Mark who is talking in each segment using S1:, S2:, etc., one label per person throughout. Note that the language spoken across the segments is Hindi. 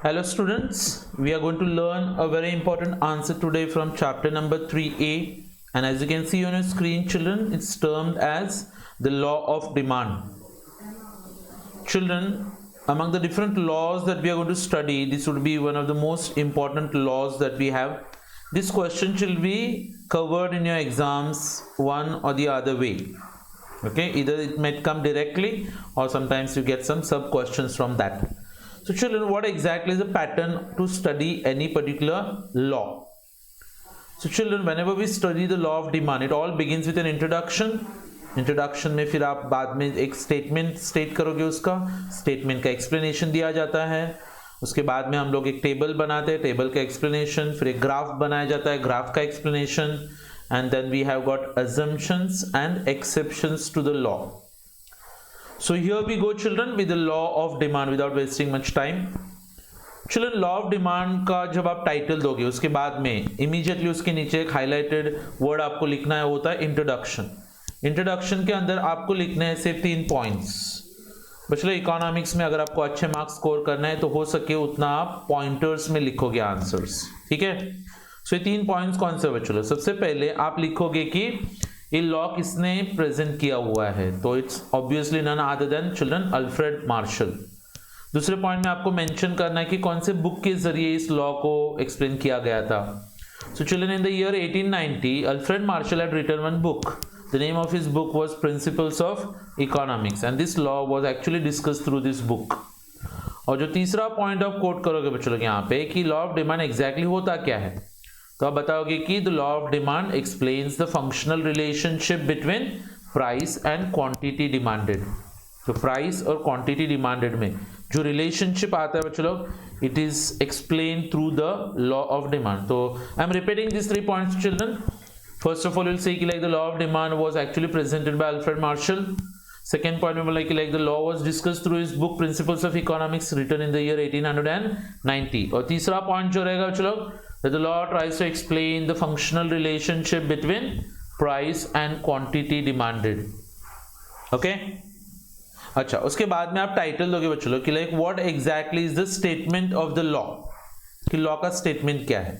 S1: Hello students, we are going to learn a very important answer today from chapter number 3a, and as you can see on your screen children, it's termed as the law of demand. Children, among the different laws that we are going to study, this would be one of the most important laws that we have. This question will be covered in your exams one or the other way. Okay, either it might come directly or sometimes you get some sub questions from that. So children, what exactly is the pattern to study any particular law? So children, whenever we study the law of demand, it all begins with an introduction. Introduction में फिर आप बाद में एक स्टेटमेंट स्टेट करोगे, उसका स्टेटमेंट का एक्सप्लेनेशन दिया जाता है. उसके बाद में हम लोग एक टेबल बनाते हैं, टेबल का एक्सप्लेनेशन, फिर एक ग्राफ बनाया जाता है, ग्राफ का explanation, and then we have got assumptions and exceptions to the law. So here we go children with the law of demand without wasting much time. Children, law of demand का जब आप टाइटल दोगे उसके बाद में इमीडिएटली उसके नीचे एक हाईलाइटेड वर्ड आपको लिखना है, होता है इंट्रोडक्शन. इंट्रोडक्शन के अंदर आपको लिखने हैं सिर्फ 3 पॉइंट्स. बच्चों, इकोनॉमिक्स में अगर आपको अच्छे मार्क्स स्कोर करना है तो हो सके उतना आप पॉइंटर्स में लिखोगे आंसर्स. ठीक है, सो ये 3 पॉइंट्स कौन से बच्चों? सबसे पहले आप लिखोगे कि ये लॉ किसने प्रेजेंट किया हुआ है, तो it's obviously none other than children Alfred Marshall. दूसरे पॉइंट में आपको मेंशन करना है कि कौन से बुक के जरिए इस लॉ को एक्सप्लेन किया गया था. So children, in the year 1890 Alfred Marshall had written one book. The name of his book was Principles of Economics and this law was actually discussed through this book. और जो तीसरा पॉइंट आप कोट करोगे बच्चों लोग यहाँ पे कि लॉ ऑफ डिमांड एग्जैक्टली होता क्या है, तो आप बताओगे कि the law of demand explains the functional relationship between price and quantity demanded. तो प्राइस और क्वांटिटी डिमांडेड में जो रिलेशनशिप आता है बच्चों लोग, it is explain through the law of demand. तो I am repeating this 3 points children. First of all, we'll say like the law of demand was actually presented by Alfred Marshall. Second point, we will like the law was discussed through his book Principles of Economics written in the year 1890. और तीसरा point जो रहेगा चलो, that the law tries to explain the functional relationship between price and quantity demanded. Okay? अच्छा, उसके बाद में आप टाइटल दोगे बच्चों लोग कि like what exactly is the statement of the law, कि लॉ का स्टेटमेंट क्या है.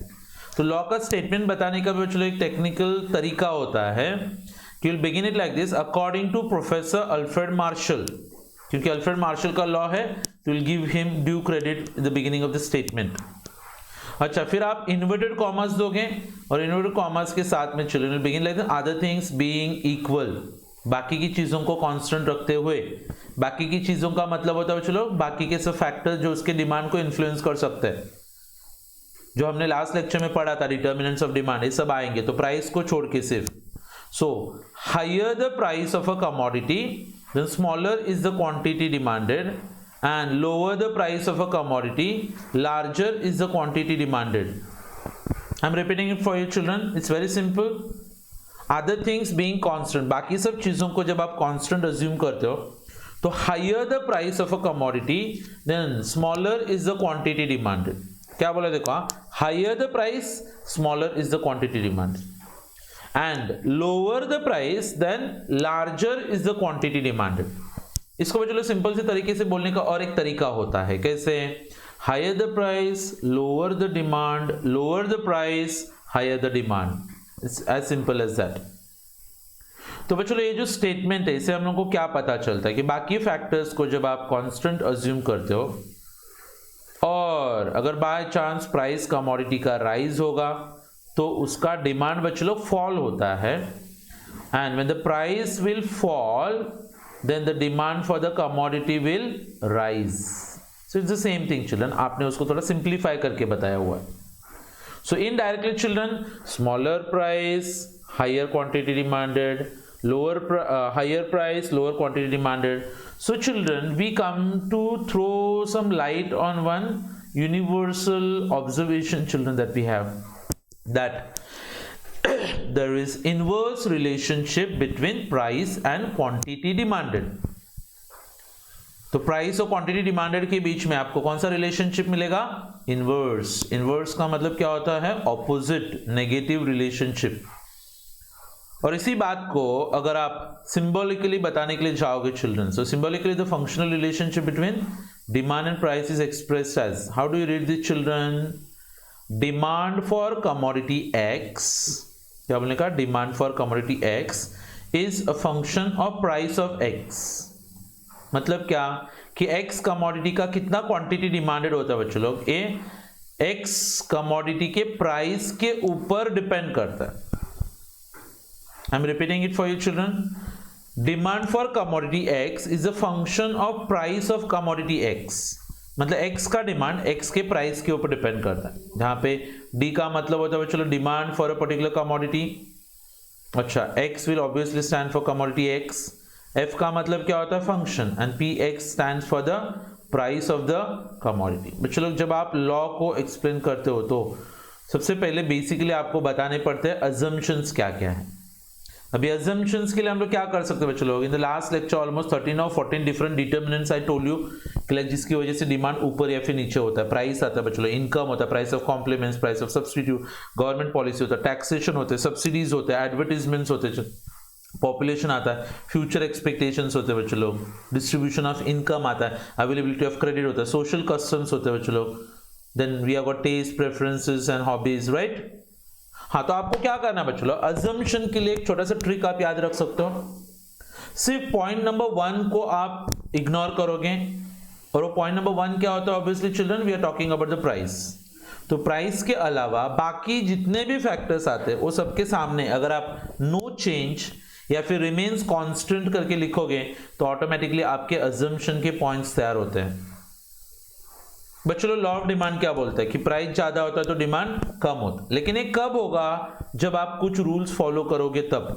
S1: तो लॉ का स्टेटमेंट बताने का भी एक टेक्निकल तरीका होता है कि will begin it like this, according to professor Alfred Marshall. क्योंकि अल्फ्रेड मार्शल का लॉ है तो will give him due credit in the beginning of the statement. अच्छा, फिर आप इन्वर्टेड कॉमर्स दोगे और इन्वर्टेड कॉमर्स के साथ में children will begin like this, other things being equal. बाकी की चीजों को कांस्टेंट रखते हुए, बाकी की चीजों का मतलब होता है चलो बाकी के सब फैक्टर्स जो उसके डिमांड को इन्फ्लुएंस कर सकते हैं, जो हमने लास्ट लेक्चर में पढ़ा था, डिटर्मिनेंट्स ऑफ डिमांड, ये सब आएंगे. तो प्राइस को छोड़ के सिर्फ. So higher the price of a commodity then smaller is the quantity demanded and lower the price of a commodity larger is the quantity demanded. I am repeating it for you children, it's very simple. Other things being constant, बाकी सब चीजों को जब आप कांस्टेंट अज्यूम करते हो तो higher the price of a commodity then smaller is the quantity demanded. क्या बोला देखो, higher the price smaller is the quantity demand and lower the price then larger is the quantity demanded. इसको चलो सिंपल से तरीके से बोलने का और एक तरीका होता है, कैसे? Higher the price lower the demand, lower the price higher the demand. It's as simple as that. तो बच्चों ये जो स्टेटमेंट है, इससे हम लोग को क्या पता चलता है कि बाकी फैक्टर्स को जब आप कांस्टेंट अज्यूम करते हो और अगर बाय चांस प्राइस कमोडिटी का राइज होगा तो उसका डिमांड बच्चों लोग फॉल होता है. And when the price will fall then the demand for the commodity will rise. So it's the same thing children, आपने उसको थोड़ा सिंप्लीफाई करके बताया हुआ है. So indirectly children, smaller price higher quantity demanded, higher price lower quantity demanded. So children, we come to throw some light on one universal observation children that we have, that there is inverse relationship between price and quantity demanded. तो प्राइस और क्वांटिटी डिमांडेड के बीच में आपको कौन सा रिलेशनशिप मिलेगा? इनवर्स. इनवर्स का मतलब क्या होता है? Opposite, negative relationship. और इसी बात को अगर आप सिंबॉलिकली बताने के लिए चाहोगे children, so symbolically the functional relationship between Demand and price is expressed as, how do you read this children? Demand for commodity X, क्या बोलने का? Demand for commodity X is a function of price of X. मतलब क्या कि X कमोडिटी का कितना क्वांटिटी डिमांडेड होता है बच्चों लोग, ये X कमोडिटी के प्राइस के ऊपर डिपेंड करता है. आई am repeating it for you children. Demand for commodity X is a function of price of commodity X. मतलब X का डिमांड X के प्राइस के ऊपर डिपेंड करता है, जहां पे D का मतलब होता है चलो demand for a particular commodity. अच्छा, X will obviously stand for commodity X. F का मतलब क्या होता है? Function. And PX stands for the price of the commodity. बच्चों लोग जब आप लॉ को एक्सप्लेन करते हो तो सबसे पहले बेसिकली आपको बताने पड़ते हैं अजम्पशंस क्या क्या है. अभी assumptions के लिए हम लोग क्या कर सकते हैं बच्चों लोग? In the last lecture almost 13 और 14 different determinants I told you, जिसकी वजह से डिमांड ऊपर या फिर नीचे होता है. प्राइस आता है बच्चों लोग, इनकम होता है, price of complements, price of substitute, government policy होता है, टैक्सेशन होते हैं, सब्सिडीज होते हैं, एडवर्टीजमेंट्स होते हैं, पॉपुलेशन आता है, फ्यूचर एक्सपेक्टेशंस होते हैं बच्चों लोग, डिस्ट्रीब्यूशन ऑफ इनकम आता है, अवेलेबिलिटी ऑफ क्रेडिट होता है, सोशल कस्टम्स होते हैं बच्चों लोग, then we have got taste, preferences and hobbies, right. हाँ, तो आपको क्या करना है बच्चों लोग? अजम्पशन के लिए एक छोटा सा ट्रिक आप याद रख सकते हो. सिर्फ पॉइंट नंबर 1 को आप इग्नोर करोगे, और वो पॉइंट नंबर 1 क्या होता है? Obviously children, we are talking about the price. तो प्राइस के अलावा बाकी जितने भी फैक्टर्स आते हैं वो सबके सामने अगर आप नो चेंज या फिर रिमेन्स कांस्टेंट करके लिखोगे तो ऑटोमेटिकली आपके अजम्पशन के पॉइंट्स तैयार होते हैं. बच्चों लोग लॉ ऑफ डिमांड क्या बोलता है कि प्राइस ज्यादा होता है तो डिमांड कम होता है. लेकिन ये कब होगा? जब आप कुछ रूल्स फॉलो करोगे तब.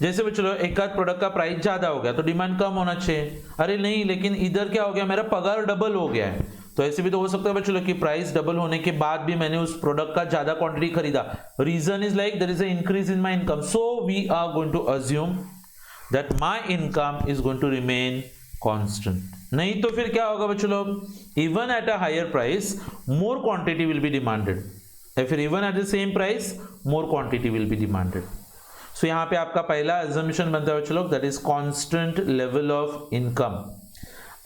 S1: जैसे बच्चों लोग एक आध प्रोडक्ट का प्राइस ज्यादा हो गया तो डिमांड कम होना चाहिए. अरे नहीं, लेकिन इधर क्या हो गया, मेरा पगार डबल हो गया है, तो ऐसे भी तो हो सकता है बच्चों लोग कि प्राइस डबल होने के बाद भी मैंने उस प्रोडक्ट का ज्यादा क्वांटिटी खरीदा. Reason is like there is a increase in my income, so we are going to assume that my income is going to remain constant. नहीं तो फिर क्या होगा बच्चों लोग? Even at a higher price more quantity will be demanded, या फिर even at the same price more quantity will be demanded. So यहां पे आपका पहला अजम्पशन बनता है बच्चों लोग, that is constant level of income.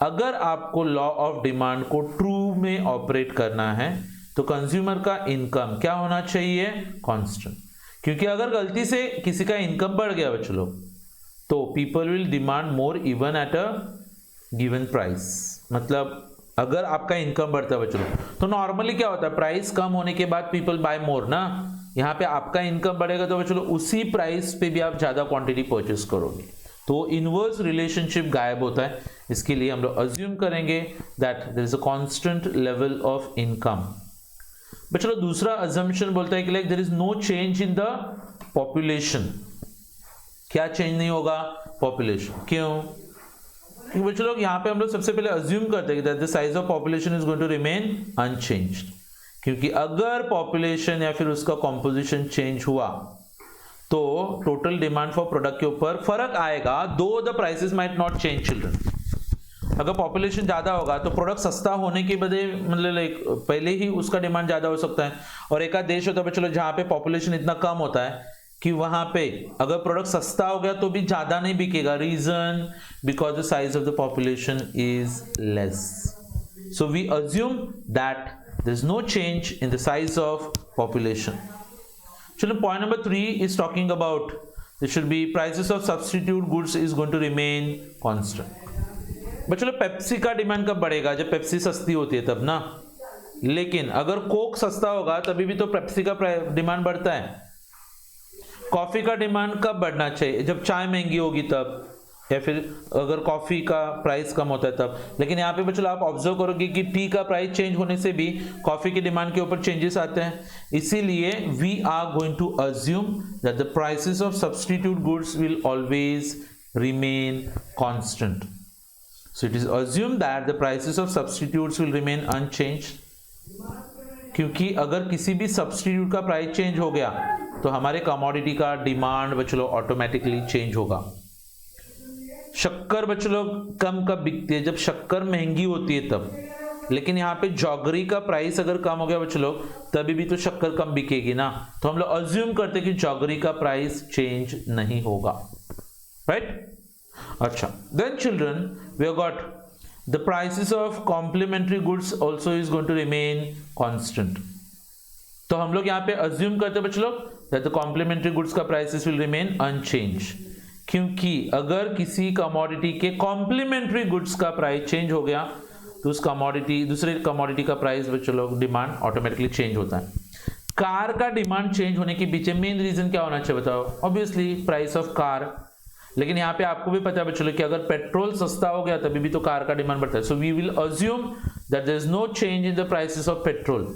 S1: अगर आपको लॉ ऑफ डिमांड को ट्रू में ऑपरेट करना है तो कंज्यूमर का इनकम क्या होना चाहिए? कांस्टेंट. क्योंकि अगर गलती से किसी का इनकम बढ़ गया बच्चों लोग तो people will demand more even at a given price. मतलब अगर आपका इनकम बढ़ता है बच्चों तो नॉर्मली क्या होता है, प्राइस कम होने के बाद पीपल बाय मोर ना. यहाँ पे आपका इनकम बढ़ेगा तो बच्चों उसी प्राइस पे भी आप ज्यादा क्वांटिटी परचेस करोगे, तो इनवर्स रिलेशनशिप गायब होता है. इसके लिए हम लोग अज्यूम करेंगे that there is a constant level of income. बच्चों दूसरा अजम्पशन बोलता है कि like there is no change in the population. क्या चेंज नहीं होगा? पॉपुलेशन. क्यों? क्योंकि बच्चों लोग यहाँ पे हम लोग सबसे पहले अज्यूम करते हैं कि the size of population is going to remain unchanged. क्योंकि अगर पॉपुलेशन या फिर उसका कॉम्पोजिशन चेंज हुआ तो टोटल डिमांड फॉर प्रोडक्ट के ऊपर फर्क आएगा, दो the prices might not change children. अगर पॉपुलेशन ज्यादा होगा तो प्रोडक्ट सस्ता होने के बजाय मतलब लाइक पहले ही उसका डिमांड ज्यादा हो सकता है. और एक आध देश होता है बच्चों लोग जहाँ पे पॉपुलेशन इतना कम होता है कि वहां पे अगर प्रोडक्ट सस्ता हो गया तो भी ज्यादा नहीं बिकेगा. Reason because the size of the population is less. So we assume that there is no change in the size of population. चलो point number 3 is talking about there should be prices of substitute goods is going to remain constant. बच्चों पेप्सी का डिमांड कब बढ़ेगा? जब पेप्सी सस्ती होती है तब ना. लेकिन अगर कोक सस्ता होगा तभी भी तो पेप्सी का डिमांड बढ़ता है. कॉफी का डिमांड कब बढ़ना चाहिए? जब चाय महंगी होगी तब, या फिर अगर कॉफी का प्राइस कम होता है तब. लेकिन यहाँ पे बच्चों आप ऑब्जर्व करोगे कि टी का प्राइस चेंज होने से भी कॉफी की डिमांड के ऊपर चेंजेस आते हैं. इसीलिए we are going to assume that the prices of substitute goods will always remain constant. So it is assume that the prices of substitutes will remain unchanged. क्योंकि अगर किसी भी सब्स्टिट्यूट का प्राइस चेंज हो गया तो हमारे कमोडिटी का डिमांड बच्चों ऑटोमेटिकली चेंज होगा. शक्कर बच्चों कम कब बिकती है? जब शक्कर महंगी होती है तब. लेकिन यहाँ पे जॉगरी का प्राइस अगर कम हो गया बच्चों तभी भी तो शक्कर कम बिकेगी ना. तो हम लोग अज्यूम करते हैं कि जॉगरी का प्राइस चेंज नहीं होगा, राइट? अच्छा, then children we have got the prices of complementary goods also is going to remain constant. तो हम लोग यहाँ पे assume करते हैं बच्चों लोग that the complementary goods का prices will remain unchanged, क्योंकि अगर किसी commodity के complementary goods का price change हो गया तो उस commodity दूसरे commodity का price बच्चों लोग डिमांड ऑटोमेटिकली चेंज होता है. कार का डिमांड चेंज होने के पीछे मेन रीजन क्या होना चाहिए बताओ? Obviously price of car. लेकिन यहाँ पे आपको भी पता है बच्चों कि अगर पेट्रोल सस्ता हो गया तभी भी तो कार का डिमांड बढ़ता है. So we will assume that there is no change in the prices of petrol.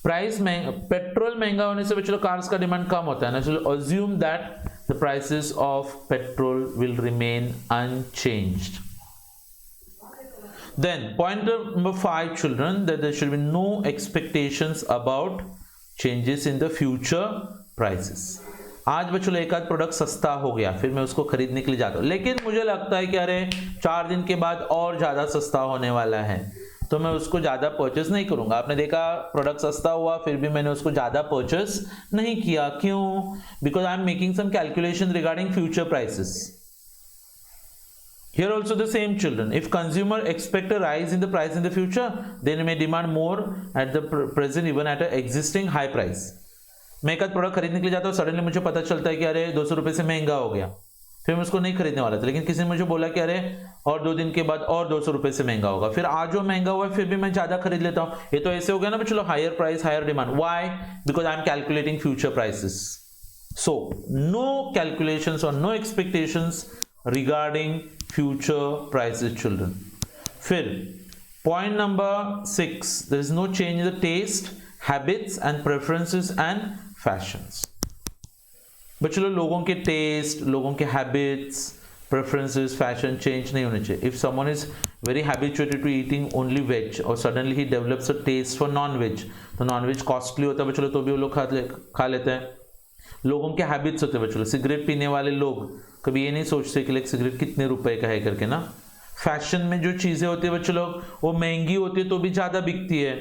S1: Petrol महंगा होने से बच्चों कार्स का डिमांड कम होता है ना. So assume that the prices of petrol will remain unchanged. Then point number 5 children, that there should be no expectations about changes in the future prices. आज बच्चों एक आध प्रोडक्ट सस्ता हो गया फिर मैं उसको खरीदने के लिए जाता हूँ, लेकिन मुझे लगता है कि अरे 4 दिन के बाद और ज़्यादा सस्ता होने वाला है तो मैं उसको ज़्यादा परचेस नहीं करूँगा. आपने देखा प्रोडक्ट सस्ता हुआ फिर भी मैंने उसको ज़्यादा परचेस नहीं किया. क्यों? Because I am making some calculation regarding future prices. Here also the same children. If consumer expect a rise in the price in the future, then may demand more at the present even at an existing high price. मैं एक प्रोडक्ट खरीदने के लिए जाता हूँ, सडनली मुझे पता चलता है कि अरे 200 रुपये से महंगा हो गया, फिर मैं उसको नहीं खरीदने वाला था. लेकिन किसी ने मुझे बोला कि अरे और 2 दिन के बाद और 200 रुपये से महंगा होगा, फिर आज वो महंगा हुआ है फिर भी मैं ज़्यादा खरीद लेता हूँ. ये तो ऐसे हो गया ना चलो higher price higher demand. Why? Because I am calculating future prices. So no calculations और no expectations regarding future prices children. फिर point number 6, there is no change in the taste, habits and preferences and fashions. बच्चों लोगों के टेस्ट, लोगों के हैबिट्स, प्रेफरेंसेस, फैशन चेंज नहीं होने चाहिए. If someone is very habituated to eating only veg और सडनली ही develops a taste for non veg, तो नॉन वेज कॉस्टली होता है बच्चों तो भी वो लोग खा लेते हैं. लोगों के हैबिट्स होते हैं बच्चों. सिगरेट पीने वाले लोग कभी ये नहीं सोचते कि लाइक सिगरेट कितने रुपए का है करके ना. फैशन में जो चीज़ें होती है बच्चों लोग वो महंगी होती है तो भी ज़्यादा बिकती है.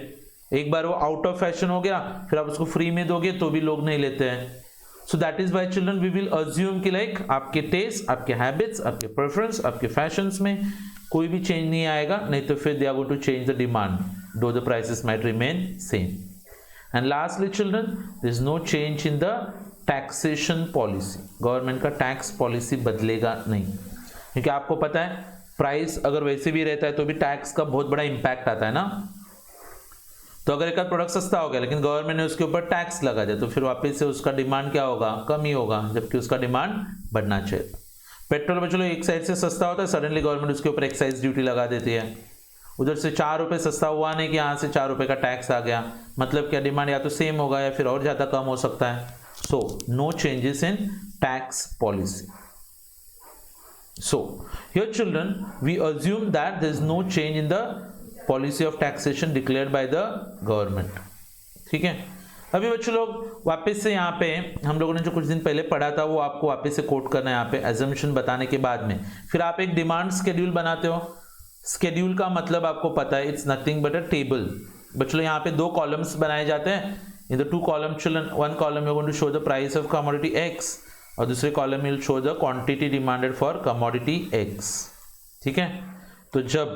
S1: एक बार वो आउट ऑफ फैशन हो गया फिर आप उसको फ्री में दोगे तो भी लोग नहीं लेते हैं. So that is why children we will assume कि लाइक आपके टेस्ट, आपके हैबिट्स, आपके प्रेफरेंस, आपके फैशंस में कोई भी चेंज नहीं आएगा. नहीं तो फिर they are going to change the demand though the prices might remain same. And lastly children there is no change in the taxation policy. Government का टैक्स पॉलिसी बदलेगा नहीं, क्योंकि आपको पता है प्राइस अगर वैसे भी रहता है तो भी टैक्स का बहुत बड़ा इंपैक्ट आता है ना. तो अगर एक प्रोडक्ट सस्ता हो गया लेकिन गवर्नमेंट ने उसके ऊपर टैक्स लगा दिया तो फिर वापस से उसका डिमांड क्या होगा? कम ही होगा, जबकि उसका डिमांड बढ़ना चाहिए. पेट्रोल बच्चों एक साइड से सस्ता होता है, सडनली गवर्नमेंट उसके ऊपर एक्साइज ड्यूटी लगा देती है. उधर से 4 रुपये सस्ता हुआ नहीं कि यहाँ से 4 रुपये का टैक्स आ गया. मतलब क्या डिमांड या तो सेम होगा या फिर और ज़्यादा कम हो सकता है. So no changes in tax policy. So here children we assume that there is no change in the policy of taxation declared by the government. ठीक है. अभी बच्चों लोग वापस से यहाँ पे हम लोगों ने जो कुछ दिन पहले पढ़ा था वो आपको वापस से कोट करना है यहाँ पे assumption बताने के बाद में. फिर आप एक डिमांड शेड्यूल बनाते हो. शेड्यूल का मतलब आपको पता है it's nothing but a table. बच्चों यहाँ पे 2 कॉलम्स बनाए जाते हैं. In the 2 column children, one column you're going to show the price of commodity X और दूसरे column you'll show the quantity demanded for commodity X. ठीक है. तो जब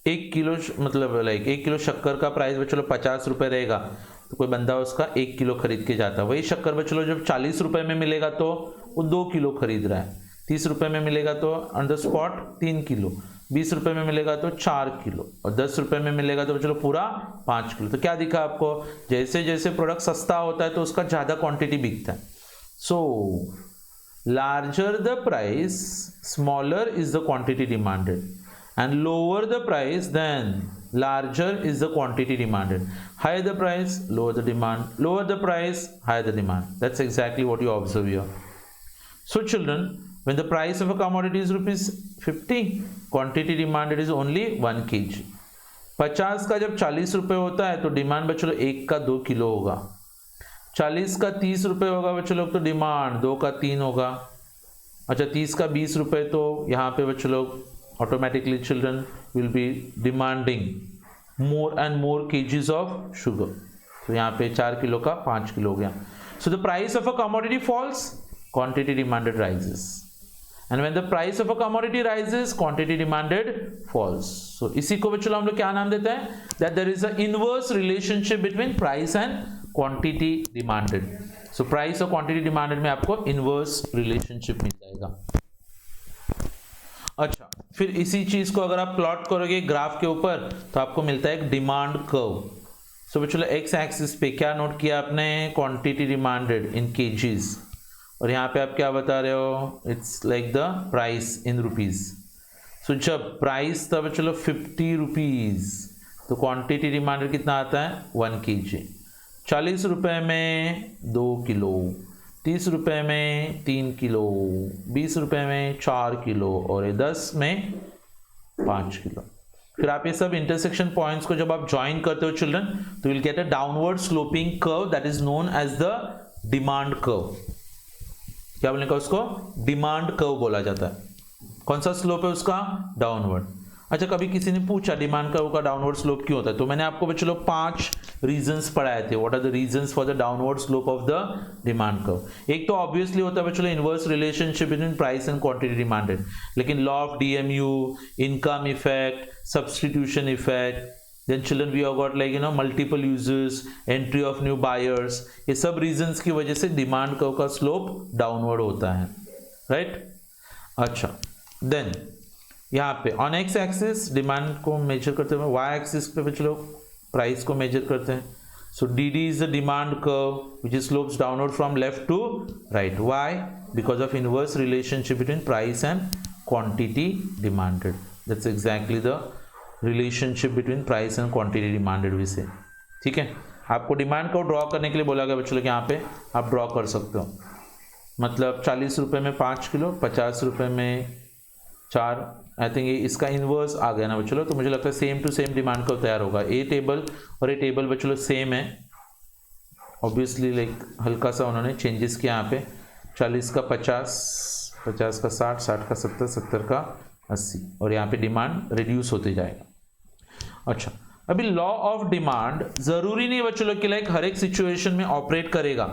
S1: 1 किलो मतलब लाइक 1 किलो शक्कर का प्राइस बच्चों 50 रुपये रहेगा तो कोई बंदा उसका 1 किलो खरीद के जाता है. वही शक्कर बच्चों जब 40 रुपये में मिलेगा तो वो 2 किलो खरीद रहा है. 30 रुपये में मिलेगा तो ऑन द स्पॉट 3 किलो. 20 रुपये में मिलेगा तो 4 किलो और 10 रुपये में मिलेगा तो चलो पूरा 5 किलो. तो क्या दिखा आपको? जैसे जैसे प्रोडक्ट सस्ता होता है तो उसका ज़्यादा क्वांटिटी बिकता है. So larger the price smaller is the quantity demanded and lower the price then larger is the quantity demanded. Higher the price lower the demand, lower the price higher the demand. That's exactly what you observe here. So children when the price of a commodity is rupees 50, quantity demanded is only 1 kg. 50 का जब 40 रुपये होता है तो डिमांड बच्चों 1 का 2 किलो होगा. 40 का 30 रुपये होगा बच्चों लोग तो डिमांड 2 का 3 होगा. अच्छा 30 का 20 रुपये तो यहाँ पे बच्चों लोग automatically children will be demanding more and more KGs of sugar. तो यहाँ पे 4 किलो का 5 किलो हो गया. So the price of a commodity falls, quantity demanded rises. and when the price of a commodity rises, quantity demanded falls. So इसी को बच्चों हम लोग क्या नाम देते हैं, that there is a inverse relationship between price and quantity demanded. So price और quantity demanded में आपको inverse relationship मिल जाएगा. अच्छा, फिर इसी चीज को अगर आप प्लॉट करोगे ग्राफ के ऊपर तो आपको मिलता है एक डिमांड कर्व. सो बच्चों एक्स एक्सिस पे क्या नोट किया आपने, क्वांटिटी डिमांडेड इन केजीज, और यहाँ पे आप क्या बता रहे हो, it's like the price in rupees. सो जब प्राइस था बच्चों 50 रुपीज तो क्वांटिटी डिमांडेड कितना आता है 1 kg. 40 रुपए में 2 किलो, 30 रुपए में 3 किलो, 20 रुपए में 4 किलो और 10 में 5 किलो. फिर आप ये सब इंटरसेक्शन पॉइंट्स को जब आप ज्वाइन करते हो चिल्ड्रन तो will get a downward sloping curve that is known as the demand curve. क्या बोलने का उसको, डिमांड कर्व बोला जाता है. कौन सा स्लोप है उसका, डाउनवर्ड. अच्छा, कभी किसी ने पूछा डिमांड कर्व का डाउनवर्ड स्लोप क्यों होता है, तो मैंने आपको बच्चों 5 रीजंस पढ़ाए थे. What are the reasons for the downward slope of the demand curve. एक तो ऑब्वियसली होता है बच्चों inverse relationship between price and quantity demanded, लेकिन law of DMU, income effect, substitution effect, then children we have got like multiple users, entry of new buyers, ये सब reasons की वजह से डिमांड कर्व का स्लोप डाउनवर्ड होता है, राइट. अच्छा, देन यहाँ पे ऑन एक्स एक्सिस डिमांड को मेजर करते हैं, वाई एक्सिस पे बच्चे लोग प्राइस को मेजर करते हैं. So D D is the demand curve which is slopes downward from left to right. Why, because of inverse relationship between price and quantity demanded. That's exactly the relationship between price and quantity demanded भी से. ठीक है, आपको डिमांड को ड्रॉ करने के लिए बोला गया बच्चों लोग, यहाँ पे आप ड्रॉ कर सकते हो. मतलब 40 रुपये में 5 किलो, 50 रुपये में 4. आई थिंक ये इसका इनवर्स आ गया ना बच्चों लोग, तो मुझे लगता है same to same demand curve तैयार होगा. ए टेबल और ये टेबल बच्चों लोग सेम है. ऑब्वियसली लाइक हल्का सा उन्होंने चेंजेस किया यहाँ पे. 40 का 50, 50 का 60, 60 का 70, 70 का 80, और यहाँ पे डिमांड रिड्यूस होते जाएगा. अच्छा, अभी लॉ ऑफ डिमांड जरूरी नहीं बच्चों लोग कि लाइक हर एक सिचुएशन में ऑपरेट करेगा,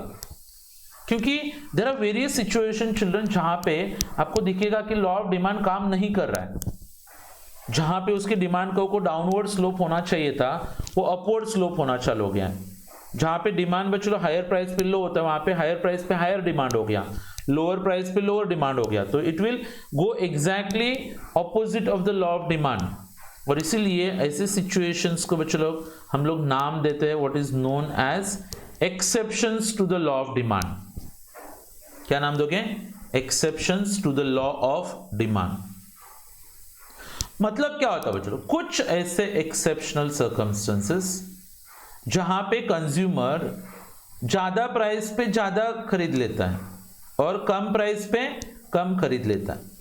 S1: क्योंकि there are various situation children जहां पे आपको दिखेगा कि लॉ ऑफ डिमांड काम नहीं कर रहा है. जहां पे उसके डिमांड को डाउनवर्ड स्लोप होना चाहिए था वो अपवर्ड स्लोप होना चालू हो गया है. जहां पे डिमांड बच्चों हायर प्राइस पे लो होता है वहां पे हायर प्राइस पे हायर डिमांड हो गया, लोअर प्राइस पे लोअर डिमांड हो गया. तो it will go exactly opposite of the law of demand. और इसीलिए ऐसे सिचुएशंस को बच्चों लोग हम लोग नाम देते हैं what is known as exceptions to the law of demand. क्या नाम दोगे, exceptions to the law of demand. मतलब क्या होता है बच्चों, कुछ ऐसे एक्सेप्शनल सर्कमस्टेंसेस जहां पे कंज्यूमर ज्यादा प्राइस पे ज्यादा खरीद लेता है और कम प्राइस पे कम खरीद लेता है,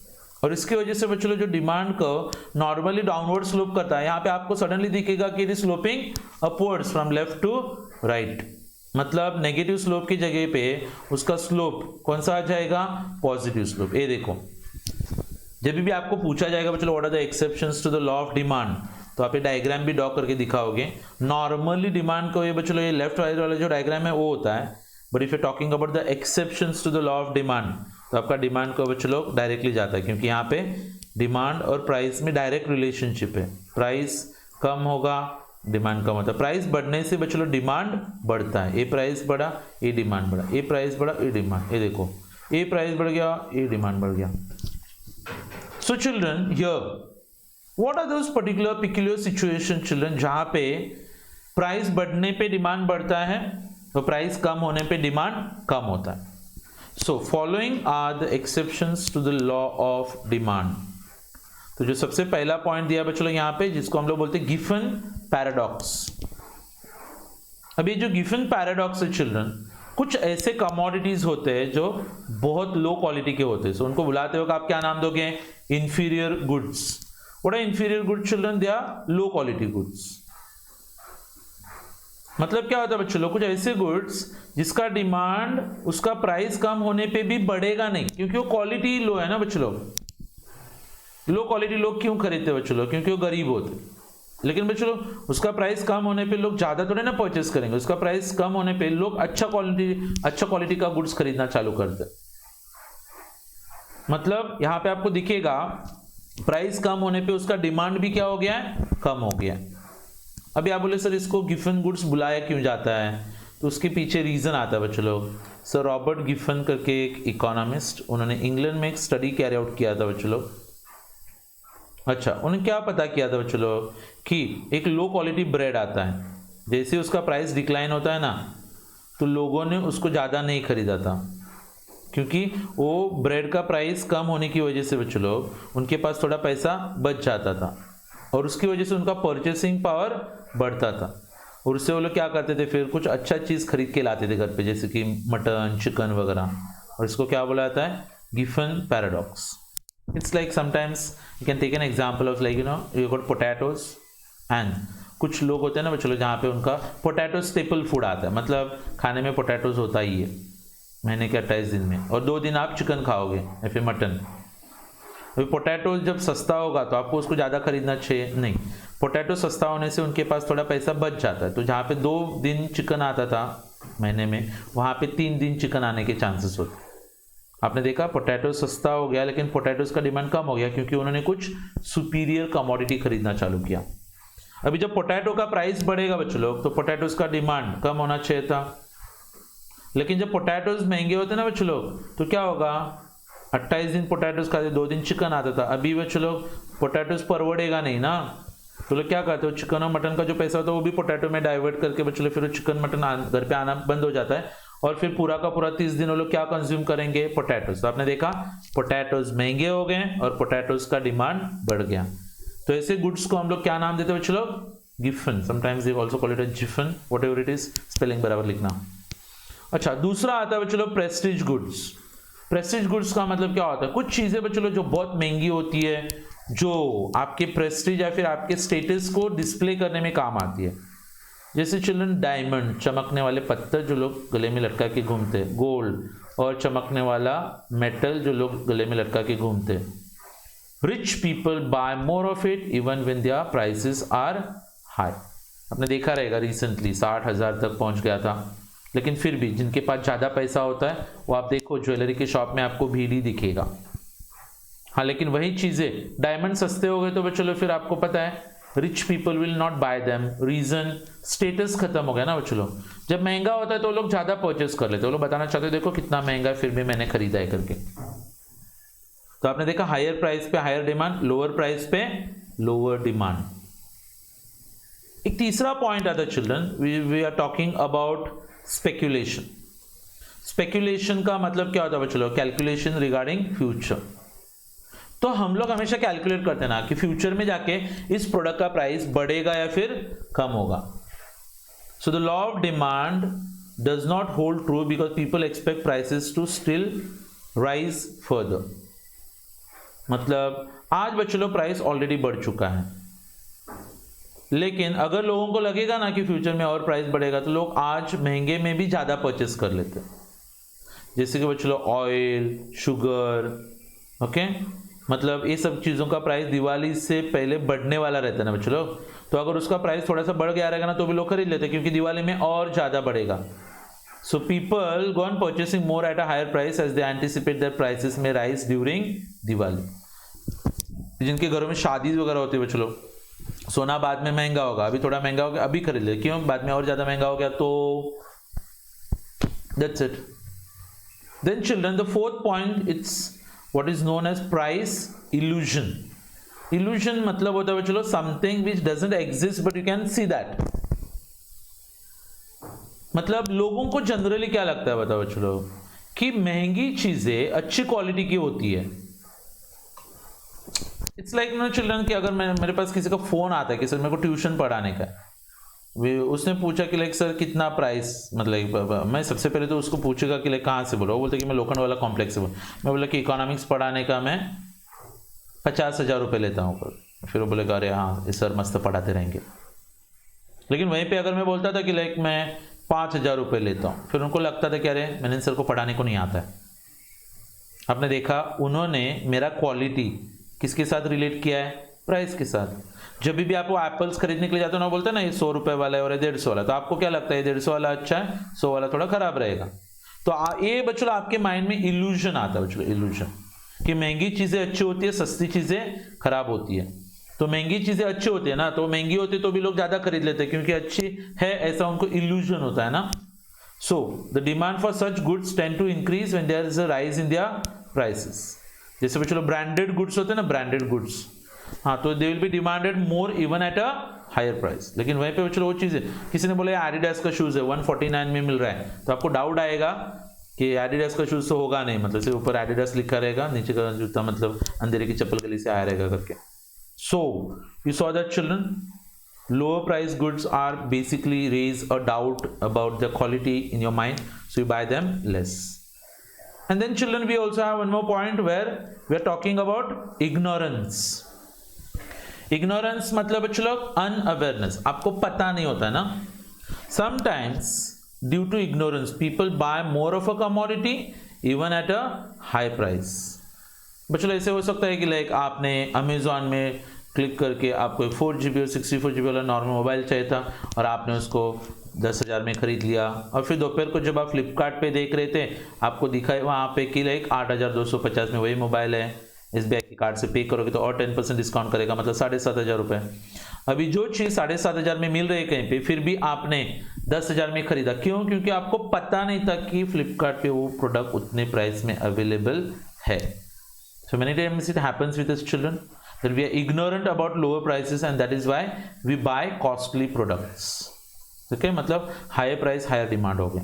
S1: और इसकी वजह से बच्चों जो डिमांड को नॉर्मली डाउनवर्ड स्लोप करता है, यहाँ पे आपको सडनली दिखेगा कि it is sloping upwards from left to right. मतलब नेगेटिव स्लोप की जगह पे उसका स्लोप कौन सा आ जाएगा, पॉजिटिव स्लोप. ये देखो, जब भी आपको पूछा जाएगा बच्चों what are the exceptions to the law of demand, तो आप ये डायग्राम भी ड्रॉ करके दिखाओगे. नॉर्मली डिमांड को ये बच्चों ये लेफ्ट वाला जो डायग्राम है वो होता है, but if you talking about the exceptions to the law of demand तो आपका डिमांड को बच्चों लोग डायरेक्टली जाता है, क्योंकि यहाँ पे डिमांड और प्राइस में डायरेक्ट रिलेशनशिप है. प्राइस कम होगा डिमांड कम होता है, प्राइस बढ़ने से बच्चों लोग डिमांड बढ़ता है. ये प्राइस बढ़ा ये डिमांड बढ़ा, ये प्राइस बढ़ा ये डिमांड, ये देखो ये प्राइस बढ़ गया ये डिमांड बढ़ गया. So children here what are those particular peculiar situation children जहां पे प्राइस बढ़ने पे डिमांड बढ़ता है तो प्राइस कम होने पे डिमांड कम होता है. So following are the exceptions to the law of demand. तो जो सबसे पहला पॉइंट दिया बच्चों लोग यहाँ पे, जिसको हम लोग बोलते हैं गिफन पैराडॉक्स. अब ये जो गिफन पैराडॉक्स है चिल्ड्रन, कुछ ऐसे कमोडिटीज होते हैं जो बहुत लो क्वालिटी के होते हैं, सो उनको बुलाते हो आप क्या नाम दोगे, inferior goods. What are inferior goods children, they are low quality goods. मतलब क्या होता है बच्चों लोग, कुछ ऐसे गुड्स जिसका डिमांड उसका प्राइस कम होने पे भी बढ़ेगा नहीं, क्योंकि वो क्वालिटी लो है ना बच्चों लोग. लो क्वालिटी लोग क्यों खरीदते हैं बच्चों लोग, क्योंकि वो गरीब होते. लेकिन बच्चों लोग उसका प्राइस कम होने पे लोग ज्यादा थोड़े ना परचेस करेंगे, उसका प्राइस कम होने पे लोग अच्छा क्वालिटी का गुड्स खरीदना चालू करते हैं. मतलब यहाँ पे आपको दिखेगा प्राइस कम होने पे उसका डिमांड भी क्या हो गया है, कम हो गया है। अभी आप बोले सर इसको गिफन गुड्स बुलाया क्यों जाता है, तो उसके पीछे रीजन आता है बच्चों लोग। सर रॉबर्ट गिफन करके एक इकोनॉमिस्ट, उन्होंने इंग्लैंड में एक स्टडी कैरी आउट किया था बच्चों लोग। अच्छा, उन्होंने क्या पता किया था बच्चों लोग कि एक लो क्वालिटी ब्रेड आता है, जैसे उसका प्राइस डिक्लाइन होता है ना, तो लोगों ने उसको ज़्यादा नहीं खरीदा था, क्योंकि वो ब्रेड का प्राइस कम होने की वजह से बच्चों लोग उनके पास थोड़ा पैसा बच जाता था और उसकी वजह से उनका परचेसिंग पावर बढ़ता था और उससे वो लोग क्या करते थे, फिर कुछ अच्छा चीज़ खरीद के लाते थे घर पे, जैसे कि मटन, चिकन वगैरह। और इसको क्या बोला जाता है, Giffen paradox. It's like sometimes you can take an example of like you got potatoes and कुछ लोग होते हैं ना बच्चों, जहाँ पे उनका पोटैटो स्टेपल फूड आता है, मतलब खाने में पोटैटोज होता ही है महीने के 28 दिन में, और 2 दिन आप चिकन खाओगे या फिर मटन। अभी पोटैटो जब सस्ता होगा तो आपको उसको ज़्यादा खरीदना चाहिए नहीं, पोटैटो सस्ता होने से उनके पास थोड़ा पैसा बच जाता है, तो जहाँ पे 2 दिन चिकन आता था महीने में, वहाँ पे 3 दिन चिकन आने के चांसेस होते। आपने देखा पोटैटो सस्ता हो गया लेकिन पोटैटोज का डिमांड कम हो गया, क्योंकि उन्होंने कुछ सुपीरियर कमोडिटी खरीदना चालू किया। अभी जब पोटैटो का प्राइस बढ़ेगा बच्चों लोग, तो पोटैटोज का डिमांड कम होना चाहिए था, लेकिन जब पोटैटोज महंगे होते ना बच्चों लोग, तो क्या होगा, 28 दिन पोटैटोज खाते, 2 दिन चिकन आता था। अभी बच्चों लोग पोटैटोज परवड़ेगा नहीं ना, तो लोग क्या करते हो, चिकन और मटन का जो पैसा होता है वो भी पोटैटो में डाइवर्ट करके बच्चों लोग फिर चिकन मटन घर पे आना बंद हो जाता है, और फिर पूरा का पूरा 30 दिन वो लोग क्या कंज्यूम करेंगे, पोटैटोज। तो आपने देखा पोटैटोज महंगे हो गए और पोटैटोज का डिमांड बढ़ गया। तो ऐसे गुड्स को हम लोग क्या नाम देते हैं बच्चों लोग, Giffen. Sometimes they also call it as Giffen, whatever it is, spelling बराबर लिखना। अच्छा, दूसरा आता है बच्चों लोग प्रेस्टीज गुड्स। प्रेस्टीज गुड्स का मतलब क्या होता है, कुछ चीजें बच्चों लोग जो बहुत महंगी होती है, जो आपके प्रेस्टीज या फिर आपके स्टेटस को डिस्प्ले करने में काम आती है। जैसे चिल्ड्रन डायमंड, चमकने वाले पत्थर जो लोग गले में लटका के घूमते हैं, गोल्ड और चमकने वाला मेटल जो लोग गले में लटका के घूमते हैं। Rich people buy more of it even when their prices are high. आपने देखा रहेगा रिसेंटली 60,000 तक पहुंच गया था, लेकिन फिर भी जिनके पास ज़्यादा पैसा होता है वो आप देखो ज्वेलरी के शॉप में आपको भीड़ ही दिखेगा। हाँ, लेकिन वही चीज़ें डायमंड सस्ते हो गए तो चलो फिर आपको पता है rich people will not buy them, reason status खत्म हो गया ना बच्चों लोग। जब महंगा होता है तो लोग ज़्यादा परचेस कर लेते हैं, वो लोग बताना चाहते हैं देखो कितना महंगा है फिर भी मैंने खरीदा है करके। तो आपने देखा हायर प्राइस पे हायर डिमांड, लोअर प्राइस पे लोअर डिमांड। एक तीसरा पॉइंट आता है children, we are talking about speculation. Speculation का मतलब क्या होता है बच्चों लोग, कैलकुलेशन रिगार्डिंग फ्यूचर। तो हम लोग हमेशा कैलकुलेट करते हैं ना कि फ्यूचर में जाके इस प्रोडक्ट का प्राइस बढ़ेगा या फिर कम होगा। So the law of demand does not hold true because people expect prices to still rise further. मतलब आज बच्चों लोग प्राइस ऑलरेडी बढ़ चुका है, लेकिन अगर लोगों को लगेगा ना कि फ्यूचर में और प्राइस बढ़ेगा तो लोग आज महंगे में भी ज़्यादा परचेस कर लेते हैं। जैसे कि बच्चों लोग ऑयल, शुगर, ओके, मतलब ये सब चीज़ों का प्राइस दिवाली से पहले बढ़ने वाला रहता है ना बच्चों लोग, तो अगर उसका प्राइस थोड़ा सा बढ़ गया रहेगा ना तो भी लोग खरीद लेते हैं क्योंकि दिवाली में और ज़्यादा बढ़ेगा। So people go on purchasing more at a higher price as they anticipate that prices may rise during Diwali. जिनके घरों में शादी वगैरह होती है बच्चों लोग, सोना बाद में महंगा होगा, अभी थोड़ा महंगा हो गया अभी खरीद ले, क्यों, बाद में और ज़्यादा महंगा हो गया तो that's it. Then children the fourth point, it's what is known as price illusion. Illusion मतलब होता है चलो something which doesn't exist but you can see that. मतलब लोगों को जनरली क्या लगता है बताओ चलो कि महंगी चीजें अच्छी क्वालिटी की होती है। इट्स लाइक नो चिल्ड्रन कि अगर मेरे पास किसी का फोन आता है कि सर मेरे को ट्यूशन पढ़ाने का है, उसने पूछा कि लाइक सर कितना प्राइस, मतलब मैं सबसे पहले तो उसको पूछेगा कि लाइक कहाँ से बोलो, वो बोलते कि मैं लोखंड वाला कॉम्प्लेक्स से बोल। मैं बोला कि इकोनॉमिक्स पढ़ाने का मैं 50,000 रुपये लेता हूँ। फिर वो बोलेगा अरे हाँ ये सर मस्त पढ़ाते रहेंगे। लेकिन वहीं पे अगर मैं बोलता था कि लाइक मैं 5,000 रुपये लेता हूँ, फिर उनको लगता था कि अरे मैंने सर को पढ़ाने को नहीं आता है। आपने देखा उन्होंने मेरा क्वालिटी किसके साथ रिलेट किया है, प्राइस के साथ। जब भी आपको एप्पल्स खरीदने के लिए जाते हो ना, बोलते हैं ना ये 100 रुपये वाला है और ये 150 वाला, तो आपको क्या लगता है 150 वाला अच्छा है, 100 वाला थोड़ा खराब रहेगा। तो ये बच्चों आपके माइंड में इल्यूजन आता है बच्चों, इल्यूजन कि महंगी चीजें अच्छी होती है, सस्ती चीजें खराब होती है। तो महंगी चीजें अच्छी होती है ना, तो महंगी होती है तो भी लोग ज्यादा खरीद लेते हैं क्योंकि अच्छी है, ऐसा उनको इल्यूजन होता है ना। So the demand for such goods tend to increase when there is a rise in their prices. जैसे भी चलो ब्रांडेड गुड्स होते हैं ना, ब्रांडेड गुड्स, हाँ, तो they will be demanded more even at a higher price. लेकिन वहीं पे चलो वो चीज़ है, किसी ने बोला एडिडास का शूज़ है 149 में मिल रहा है, तो आपको डाउट आएगा कि एडिडास का शूज़ तो होगा नहीं, मतलब सिर्फ ऊपर एडिडास लिखा रहेगा, नीचे का जूता मतलब अंधेरे की चप्पल गली से आया रहेगा करके। So you saw that children, lower price goods are basically raise a doubt about the quality in your mind, so you buy them less. And then children, we also have one more point where we are talking about ignorance. Ignorance मतलब बच्चों लोग unawareness, आपको पता नहीं होता है ना। Sometimes due to ignorance people buy more of a commodity even at a high price. बच्चों ऐसे हो सकता है कि लाइक आपने अमेजोन में क्लिक करके आपको 4GB और 64GB वाला नॉर्मल मोबाइल चाहिए था और आपने उसको 10,000 में खरीद लिया, और फिर दोपहर को जब आप फ्लिपकार्ट पे देख रहे थे आपको दिखा वहाँ पे कि लाइक 8,250 में वही मोबाइल है, SBI के कार्ड से पे करोगे तो और 10% डिस्काउंट करेगा, मतलब 7,500 रुपये। अभी जो चीज़ 7,500 में मिल रही है कहीं पे, फिर भी आपने 10,000 में खरीदा, क्यों? क्योंकि आपको पता नहीं था कि फ्लिपकार्ट पे वो प्रोडक्ट उतने प्राइस में अवेलेबल है। So many times it happens with us children that we are ignorant about lower prices and that is why we buy costly products. Okay, मतलब higher price higher demand हो गया।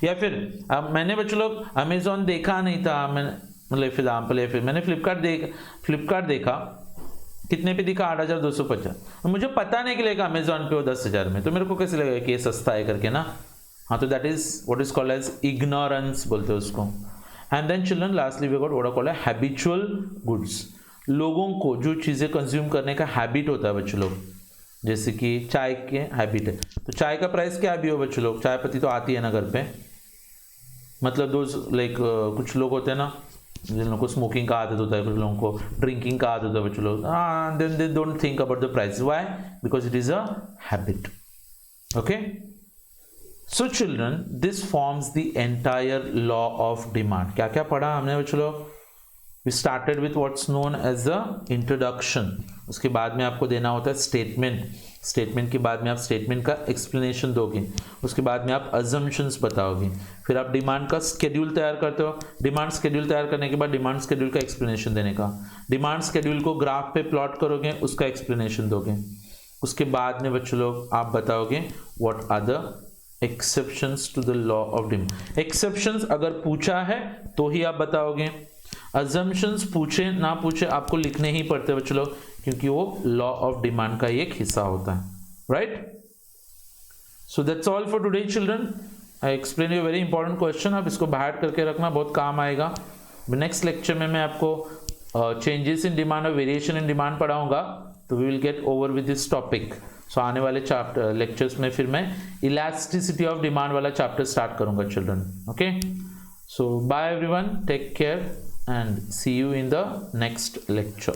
S1: या फिर अब मैंने बच्चों लोग अमेजोन देखा नहीं था, मैंने मतलब एग्जाम्पल है, फिर मैंने फ्लिपकार्ट देखा कितने पे दिखा 8,250, मुझे पता नहीं कि लेगा अमेजोन पे वो 10,000 में, तो मेरे को कैसे लगेगा कि ये सस्ता है करके ना। हाँ, तो that is what is called as ignorance बोलते हैं उसको। And then children lastly we got what called है हैबिचुअल गुड्स। लोगों को जो चीज़ें कंज्यूम करने का हैबिट होता है बच्चों लोग, जैसे कि चाय के हैबिट है, तो चाय का प्राइस क्या भी हो बच्चों लोग, चाय पत्ती तो आती है ना घर पे, मतलब दो लाइक कुछ लोग होते हैं ना जिन लोगों को स्मोकिंग का आदत होता है, कुछ लोगों को ड्रिंकिंग का आदत होता है बच्चों लोग, then they don't think about the price, why? Because it is a habit. Okay, so children this forms the entire law of demand. क्या क्या पढ़ा हमने बच्चों लोग? We started with what's known as the introduction. उसके बाद में आपको देना होता है स्टेटमेंट, स्टेटमेंट के बाद में आप स्टेटमेंट का एक्सप्लेनेशन दोगे, उसके बाद में आप अजम्पशंस बताओगे, फिर आप डिमांड का स्केड्यूल तैयार करते हो, डिमांड स्केड्यूल तैयार करने के बाद डिमांड स्केड्यूल का एक्सप्लेनेशन देने का, डिमांड स्केड्यूल को ग्राफ पे प्लॉट करोगे, उसका एक्सप्लेनेशन दोगे, उसके बाद में बच्चों लोग आप बताओगे what are the exceptions to the law of demand. Exceptions अगर पूछा है तो ही आप बताओगे, अजम्पशंस पूछे ना पूछे आपको लिखने ही पड़ते हैं बच्चों लोग, क्योंकि वो लॉ ऑफ डिमांड का एक हिस्सा होता है, right? So that's all for today children. I explain you very important question, आप इसको बाहर करके रखना, बहुत काम आएगा। नेक्स्ट लेक्चर में मैं आपको चेंजेस इन डिमांड और वेरिएशन इन डिमांड पढ़ाऊंगा, तो we will get over with this topic. So आने वाले चैप्टर लेक्चर्स में फिर मैं इलास्टिसिटी ऑफ डिमांड वाला चैप्टर स्टार्ट करूंगा children. Okay, so bye everyone, take care and see you in the next lecture.